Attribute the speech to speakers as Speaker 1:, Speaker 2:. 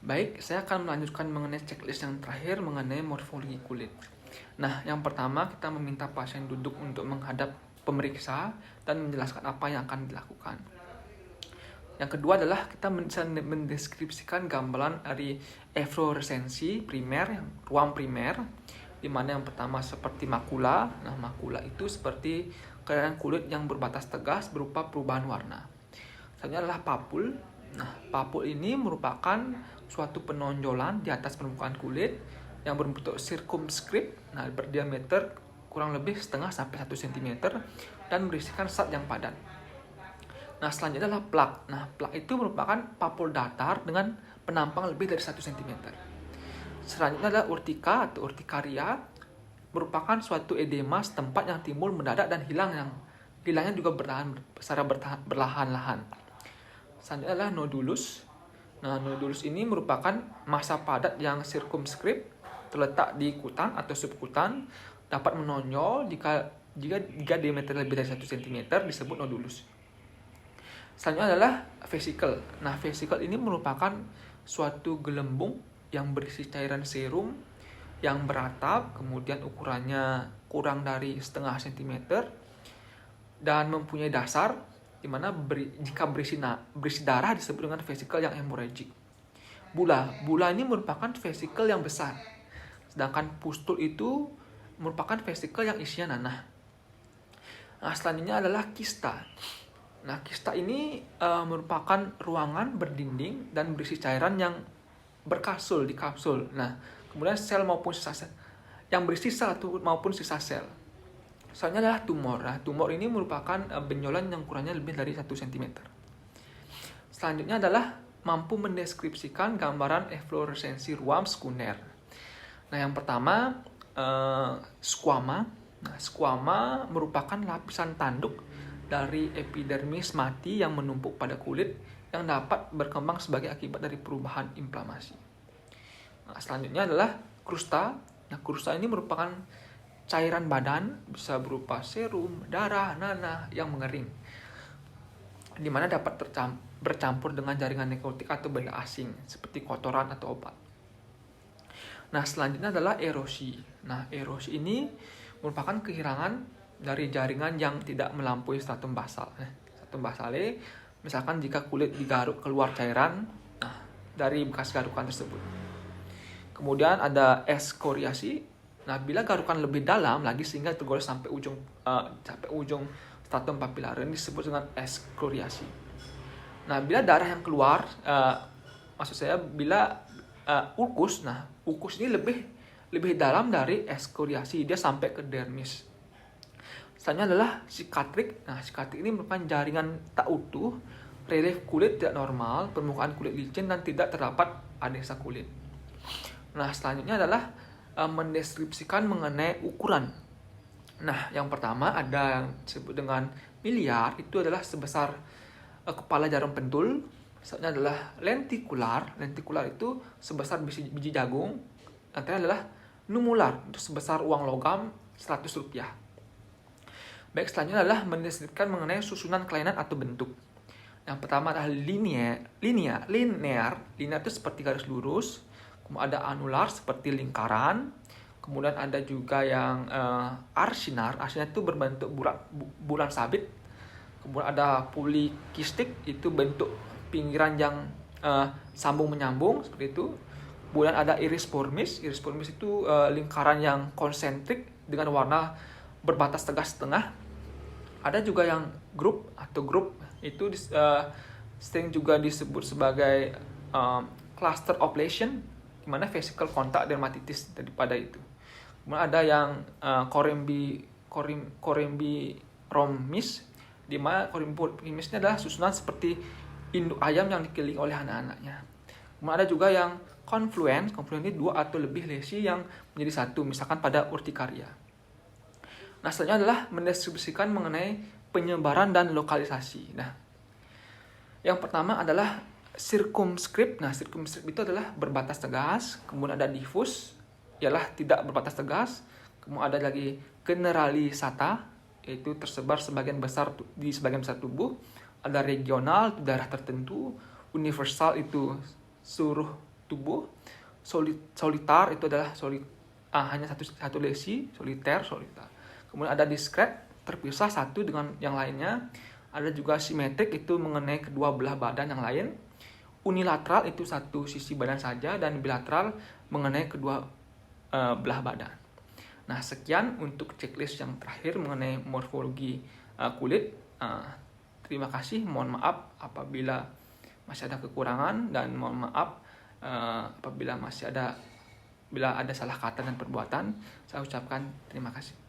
Speaker 1: Baik, saya akan melanjutkan mengenai checklist yang terakhir mengenai morfologi kulit. Nah, yang pertama kita meminta pasien duduk untuk menghadap pemeriksa dan menjelaskan apa yang akan dilakukan. Yang kedua adalah kita mendeskripsikan gambaran dari efloresensi primer, ruang primer, di mana yang pertama seperti makula. Nah, makula itu seperti kelainan kulit yang berbatas tegas berupa perubahan warna. Selanjutnya adalah papul. Nah, papul ini merupakan suatu penonjolan di atas permukaan kulit yang berbentuk circumscript, nah berdiameter kurang lebih setengah sampai 1 cm dan berisikan zat yang padat. Nah, selanjutnya adalah plak. Nah, plak itu merupakan papul datar dengan penampang lebih dari 1 cm. Selanjutnya adalah urtika atau urtikaria, merupakan suatu edema setempat yang timbul mendadak dan hilangnya juga secara berlahan-lahan. Selanjutnya adalah nodulus. Nah, nodulus ini merupakan massa padat yang circumscript, terletak di kutan atau subkutan, dapat menonjol jika diameter lebih dari 1 cm disebut nodulus. Selanjutnya adalah vesicle. Nah, vesicle ini merupakan suatu gelembung yang berisi cairan serum yang beratap, kemudian ukurannya kurang dari setengah cm dan mempunyai dasar di mana jika berisi darah disebut dengan vesicle yang hemorrhagic. Bula ini merupakan vesicle yang besar, sedangkan pustul itu merupakan vesicle yang isinya nanah. Nah, selanjutnya adalah kista. Nah, kista ini merupakan ruangan berdinding dan berisi cairan yang berkapsul di kapsul. Nah, kemudian sel maupun sisa sel yang berisi sel maupun sisa sel. Selanjutnya adalah tumor. Nah, tumor ini merupakan benjolan yang ukurannya lebih dari 1 cm. Selanjutnya adalah mampu mendeskripsikan gambaran efloresensi ruam sekunder. Nah, yang pertama squama. Nah, squama merupakan lapisan tanduk dari epidermis mati yang menumpuk pada kulit yang dapat berkembang sebagai akibat dari perubahan inflamasi. Nah, selanjutnya adalah krusta. Nah, krusta ini merupakan cairan badan, bisa berupa serum, darah, nanah yang mengering, di mana dapat bercampur dengan jaringan nekrotik atau benda asing, seperti kotoran atau obat. Nah, selanjutnya adalah erosi. Nah, erosi ini merupakan kehilangan dari jaringan yang tidak melampaui stratum basal. Stratum basale, misalkan jika kulit digaruk keluar cairan dari bekas garukan tersebut. Kemudian ada eskoriasi. Nah, bila garukan lebih dalam lagi sehingga tergores sampai ujung stratum papillare ini disebut dengan eskoriasi. Nah, bila darah yang keluar, maksud saya bila ulkus, nah ulkus ini lebih dalam dari eskoriasi, dia sampai ke dermis. Selanjutnya adalah sikatrik. Nah, sikatrik ini merupakan jaringan tak utuh, relief kulit tidak normal, permukaan kulit licin dan tidak terdapat adesa kulit. Nah, selanjutnya adalah mendeskripsikan mengenai ukuran. Nah, yang pertama ada yang disebut dengan miliar, itu adalah sebesar kepala jarum pentul. Selanjutnya adalah lentikular. Lentikular itu sebesar biji jagung. Yang terakhir adalah numular, itu sebesar uang logam 100 rupiah. Baik, selanjutnya adalah mendeskripsikan mengenai susunan kelainan atau bentuk. Yang pertama adalah linear. Linear itu seperti garis lurus. Kemudian ada anular seperti lingkaran. Kemudian ada juga yang arsinar. Arsinar itu berbentuk bulan sabit. Kemudian ada polikistik, itu bentuk pinggiran yang sambung menyambung seperti itu. Kemudian ada iris formis. Iris formis itu lingkaran yang konsentrik dengan warna berbatas tegas setengah. Ada juga yang grup itu sering juga disebut sebagai cluster of lesion, di mana vesicle kontak dermatitis daripada itu. Kemudian ada yang corymbiromis, di mana corymbiromis ini adalah susunan seperti induk ayam yang dikelilingi oleh anak-anaknya. Kemudian ada juga yang confluence ini 2 atau lebih lesi yang menjadi satu, misalkan pada urtikaria. Nah, selanjutnya adalah mendeskripsikan mengenai penyebaran dan lokalisasi. Nah, yang pertama adalah circumscript. Nah, circumscript itu adalah berbatas tegas. Kemudian ada diffuse, ialah tidak berbatas tegas. Kemudian ada lagi generalisata, yaitu tersebar di sebagian besar tubuh. Ada regional, itu daerah tertentu. Universal itu seluruh tubuh. Solitar itu adalah hanya satu lesi, solitar. Kemudian ada diskret, terpisah satu dengan yang lainnya. Ada juga simetrik, itu mengenai kedua belah badan yang lain. Unilateral itu satu sisi badan saja, dan bilateral mengenai kedua belah badan. Nah, sekian untuk checklist yang terakhir mengenai morfologi kulit. Terima kasih, mohon maaf apabila masih ada kekurangan, dan mohon maaf apabila bila ada salah kata dan perbuatan. Saya ucapkan terima kasih.